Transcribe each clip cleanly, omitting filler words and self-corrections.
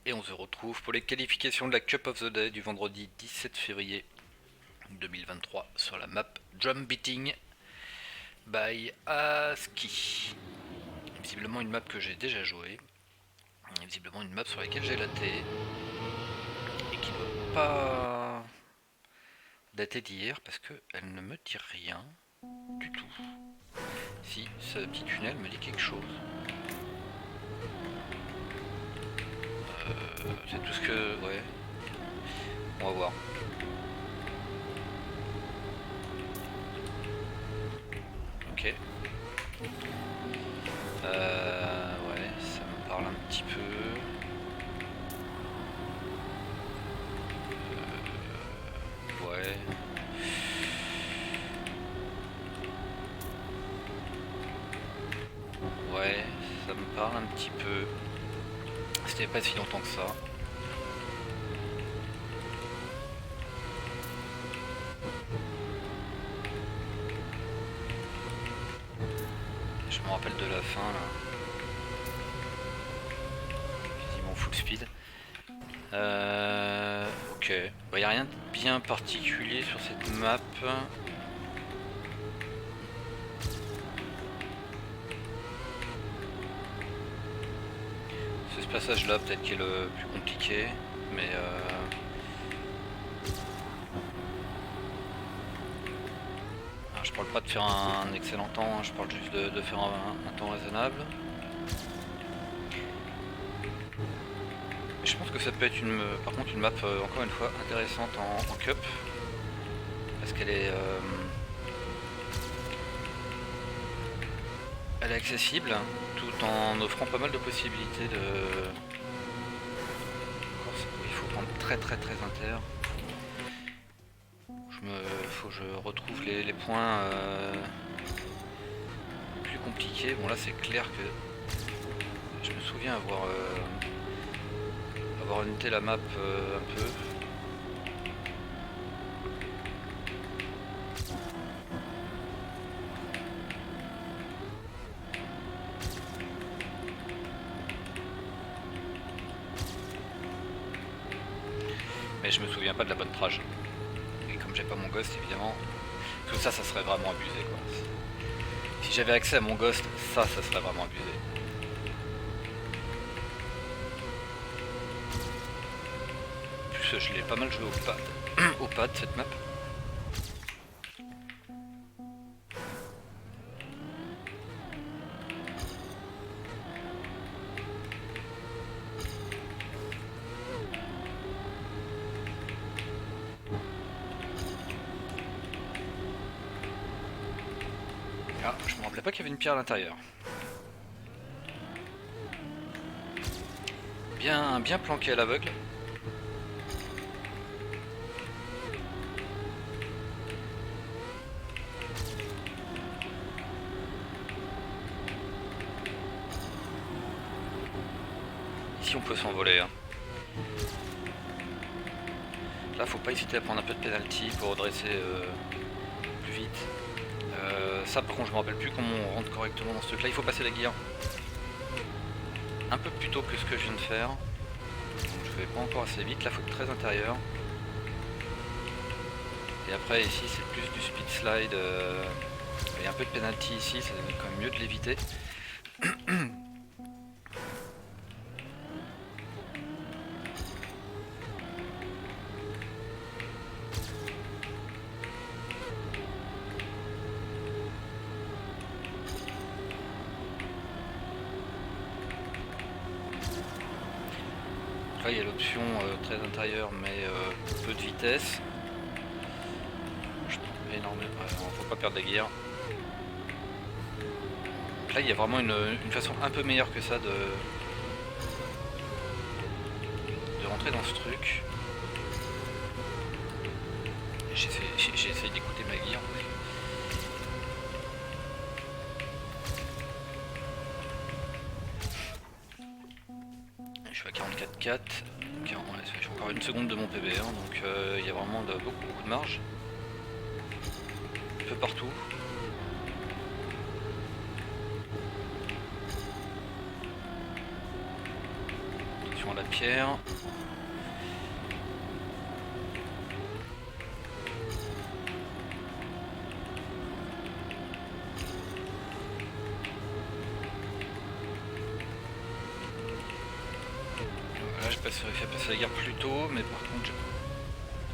Et on se retrouve pour les qualifications de la Cup of the Day du vendredi 17 février 2023 sur la map Drum Beating by ASCII. Visiblement une map que j'ai déjà jouée, visiblement une map sur laquelle j'ai laté et qui ne doit pas dater d'hier parce qu'elle ne me dit rien du tout. Si, ce petit tunnel me dit quelque chose. C'est tout ce que... ouais. On va voir. Ok. Ouais, ça me parle un petit peu. Ouais. Ouais, ça me parle un petit peu. C'était pas si longtemps que ça. Je me rappelle de la fin là. Quasiment full speed. Ok. Bah, y a rien de bien particulier sur cette map. C'est ce passage là peut-être qui est le plus compliqué. Mais alors, je parle pas de faire un excellent temps, hein, je parle juste de faire un temps raisonnable. Je pense que ça peut être par contre une map encore une fois intéressante en cup parce qu'elle est elle est accessible tout en offrant pas mal de possibilités de course. Il faut prendre très inter. Faut que je retrouve les points plus compliqués. Bon là c'est clair que je me souviens avoir noté la map un peu. Mais je me souviens pas de la bonne trage. Et comme j'ai pas mon ghost évidemment, tout ça serait vraiment abusé quoi. Si j'avais accès à mon ghost, ça serait vraiment abusé. En plus je l'ai pas mal joué au pad, au pad cette map. Ah, je me rappelais pas qu'il y avait une pierre à l'intérieur. Bien planqué à l'aveugle. Ici on peut s'envoler. Hein. Là faut pas hésiter à prendre un peu de penalty pour redresser plus vite. Ça par contre je me rappelle plus comment on rentre correctement dans ce truc là. Il faut passer la guillard un peu plus tôt que ce que je viens de faire. Donc, je vais pas encore assez vite. Là faut être très intérieur. Et après ici c'est plus du speed slide. Il y a un peu de penalty ici, ça devient quand même mieux de l'éviter. Là il y a l'option très intérieur mais peu de vitesse. Je prends énormément. Faut pas perdre la guerre. Là il y a vraiment une façon un peu meilleure que ça de rentrer dans ce truc. J'ai essayé d'écouter ma guerre. Je suis à 44,4. Je suis encore une seconde de mon PB1, donc il y a vraiment beaucoup de marge. Un peu partout. Attention à la pierre. Voilà, j'ai réussi à passer la gare plus tôt, mais par contre,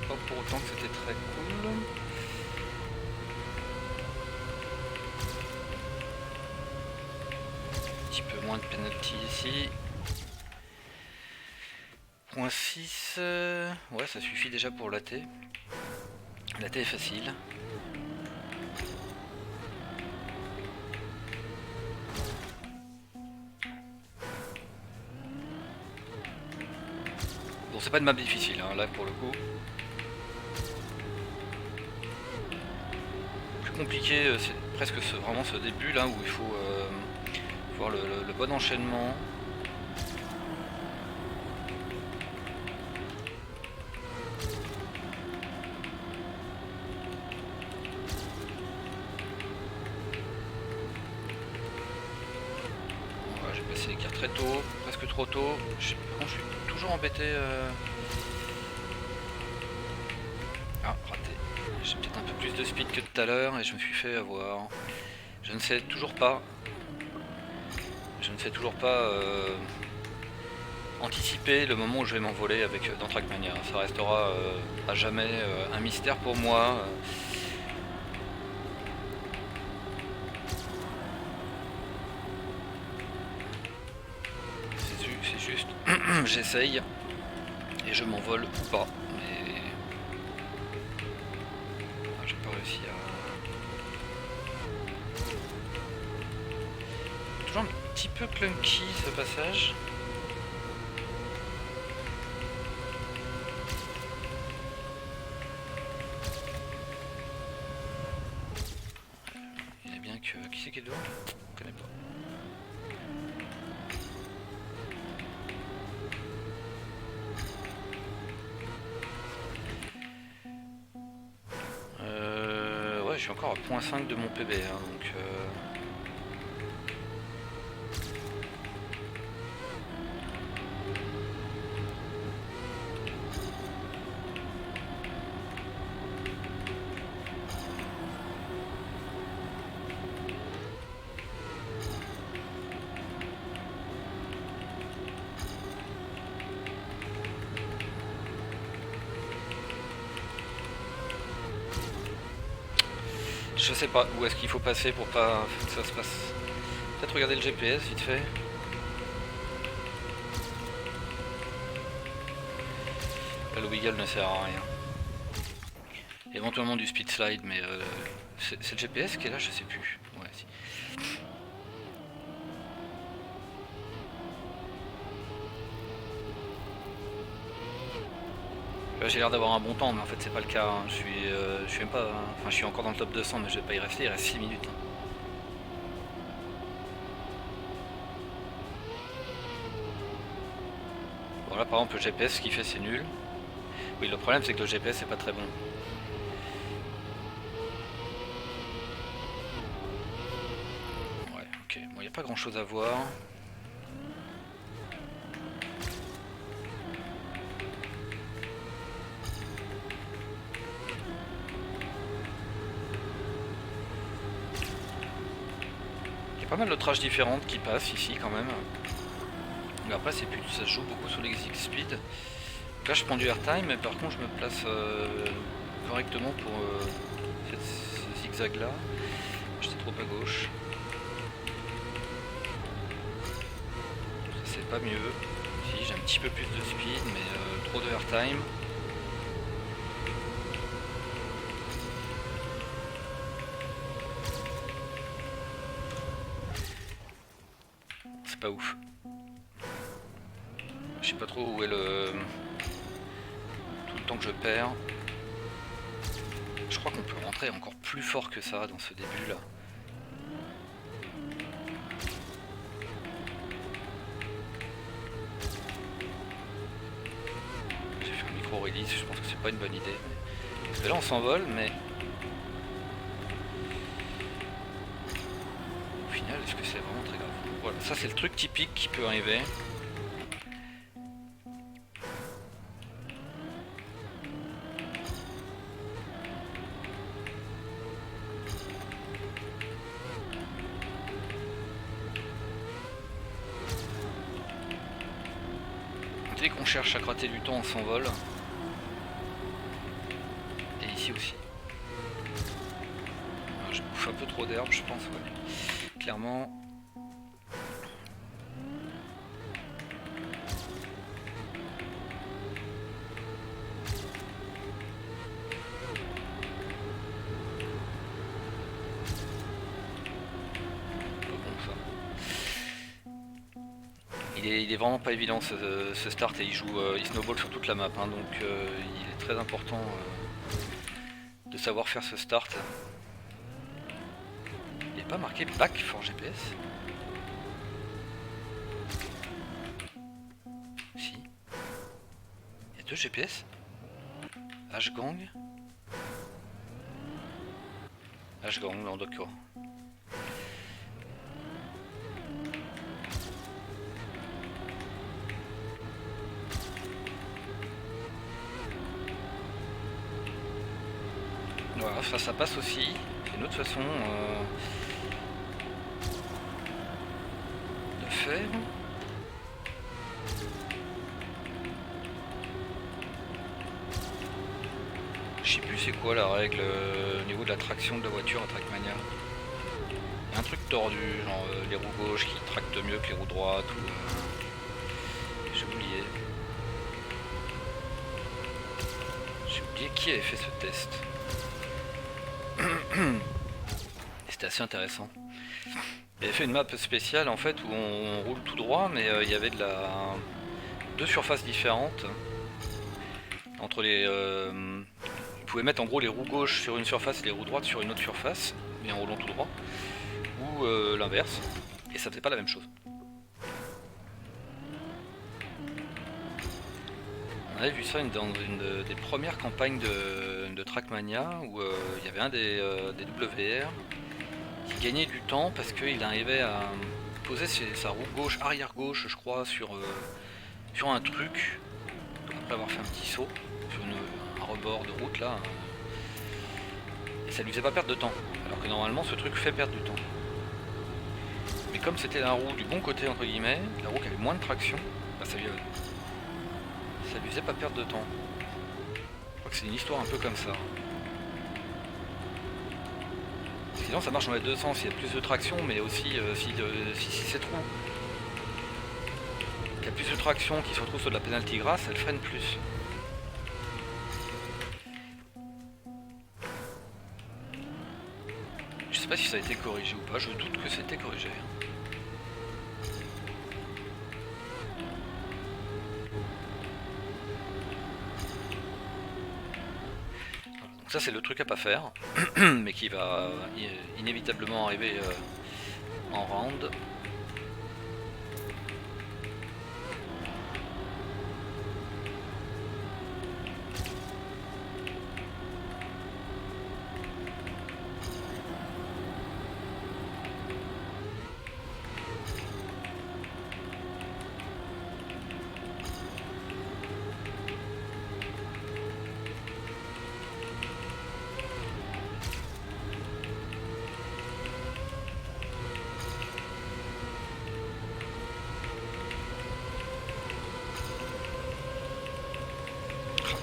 pas pour autant que c'était très cool. Un petit peu moins de penalty ici. Point 6, ouais, ça suffit déjà pour la T. La T est facile. Bon, c'est pas une map difficile, hein, là pour le coup. Plus compliqué, c'est presque vraiment ce début là où il faut voir le bon enchaînement. Voilà, j'ai passé l'écart très tôt, presque trop tôt. Je suis toujours embêté. Ah, raté. J'ai peut-être un peu plus de speed que tout à l'heure et je me suis fait avoir. Je ne sais toujours pas. Anticiper le moment où je vais m'envoler avec dans Trackmania. Ça restera à jamais un mystère pour moi. C'est juste, j'essaye et je m'envole ou pas. Mais j'ai pas réussi à. Toujours un petit peu clunky ce passage. Qui c'est qui est dehors? Je connais pas. Ouais, je suis encore à 0.5 de mon PB, hein, donc je sais pas où est-ce qu'il faut passer pour pas que ça se passe. Peut-être regarder le GPS vite fait. Là, le wiggle ne sert à rien. Éventuellement du speed slide, mais c'est le GPS qui est là, je sais plus. Ouais, si. Là, j'ai l'air d'avoir un bon temps, mais en fait c'est pas le cas. Hein. Je suis même pas. Enfin, je suis encore dans le top 200, mais je vais pas y rester. Il reste 6 minutes. Hein. Voilà, par exemple, le GPS, ce qu'il fait, c'est nul. Oui, le problème, c'est que le GPS, c'est pas très bon. Ouais, ok. Bon, il n'y a pas grand chose à voir. Il y a pas mal de trages différentes qui passent ici, quand même. Mais après, ça se joue beaucoup sur l'exit speed. Donc là, je prends du airtime, mais par contre, je me place correctement pour ce zigzag là. J'étais trop à gauche. Ça, c'est pas mieux. Si, j'ai un petit peu plus de speed, mais trop de airtime. C'est pas ouf. Je sais pas trop où est tout le temps que je perds. Je crois qu'on peut rentrer encore plus fort que ça dans ce début là. J'ai fait un micro release, je pense que c'est pas une bonne idée. Parce que là on s'envole, mais au final est-ce que c'est vraiment très grave? Voilà, ça c'est le truc typique qui peut arriver. Dès qu'on cherche à gratter du temps, on s'envole. Et ici aussi. Alors, je bouffe un peu trop d'herbe, je pense, ouais. Clairement. Il est vraiment pas évident ce start et il snowball sur toute la map, hein, donc il est très important de savoir faire ce start. Il n'est pas marqué back for GPS? Si. Il y a 2 GPS? H-Gang? H-Gang, non d'accord. Voilà, ça passe aussi. C'est une autre façon de faire. Je sais plus c'est quoi la règle au niveau de la traction de la voiture à Trackmania. Il y a un truc tordu, genre les roues gauches qui tractent mieux que les roues droites ou... J'ai oublié. J'ai oublié qui avait fait ce test. C'était assez intéressant. Il avait fait une map spéciale en fait où on roule tout droit, mais il y avait deux surfaces différentes entre les. Vous pouvez mettre en gros les roues gauches sur une surface et les roues droites sur une autre surface, mais en roulant tout droit, ou l'inverse, et ça faisait pas la même chose. On avait vu ça dans une des premières campagnes de Trackmania où il y avait un des WR qui gagnait du temps parce qu'il arrivait à poser sa roue gauche, arrière gauche, je crois, sur un truc, après avoir fait un petit saut sur un rebord de route là, et ça lui faisait pas perdre de temps, alors que normalement ce truc fait perdre du temps. Mais comme c'était la roue du bon côté entre guillemets, la roue qui avait moins de traction, bah ça lui faisait pas perdre de temps. Je crois que c'est une histoire un peu comme ça. Sinon ça marche dans les deux sens, il y a plus de traction, mais aussi si cette roue qui a plus de traction qui se retrouve sur de la penalty grasse, elle freine plus. Je sais pas si ça a été corrigé ou pas, je doute que c'était corrigé. Donc ça c'est le truc à pas faire, mais qui va inévitablement arriver en round.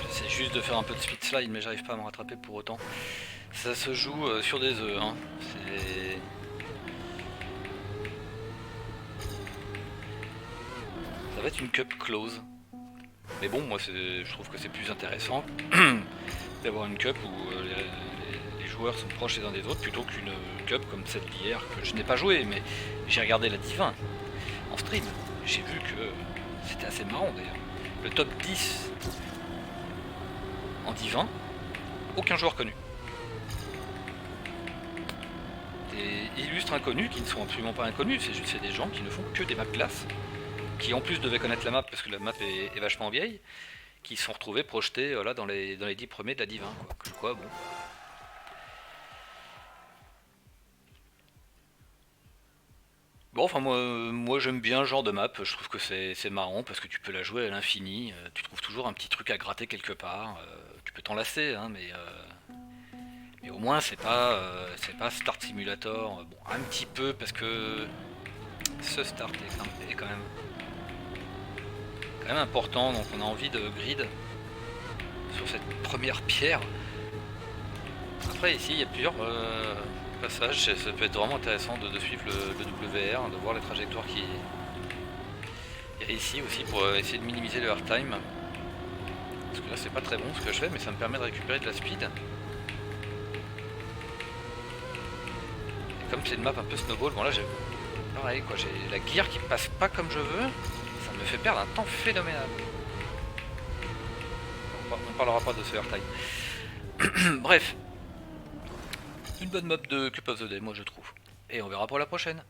C'est juste de faire un peu de speed slide, mais j'arrive pas à me rattraper pour autant. Ça se joue sur des œufs, hein. Ça va être une cup close. Mais bon, moi je trouve que c'est plus intéressant d'avoir une cup où les joueurs sont proches les uns des autres plutôt qu'une cup comme celle d'hier que je n'ai pas joué, mais j'ai regardé la Div 1 en stream. J'ai vu que c'était assez marrant d'ailleurs. Le top 10 en Div 1, aucun joueur connu. Des illustres inconnus qui ne sont absolument pas inconnus, c'est des gens qui ne font que des maps glace, qui en plus devaient connaître la map parce que la map est vachement vieille, qui se sont retrouvés projetés là, dans les 10 premiers de la Div 1. Quoi, bon. Bon, enfin moi j'aime bien ce genre de map, je trouve que c'est marrant parce que tu peux la jouer à l'infini, tu trouves toujours un petit truc à gratter quelque part, tu peux t'en lasser, hein, mais au moins c'est pas Start Simulator, bon un petit peu parce que ce start est quand quand même important, donc on a envie de grid sur cette première pierre. Après ici il y a plusieurs passages, ça peut être vraiment intéressant de suivre le WR, de voir les trajectoires qui... Il y a ici aussi pour essayer de minimiser le hard time. Parce que là c'est pas très bon ce que je fais, mais ça me permet de récupérer de la speed. Et comme c'est une map un peu snowball, bon là j'ai... Pareil quoi, j'ai la gear qui passe pas comme je veux, ça me fait perdre un temps phénoménal. On parlera pas de ce hard time. Bref. Une bonne map de Cup of the Day, moi je trouve. Et on verra pour la prochaine.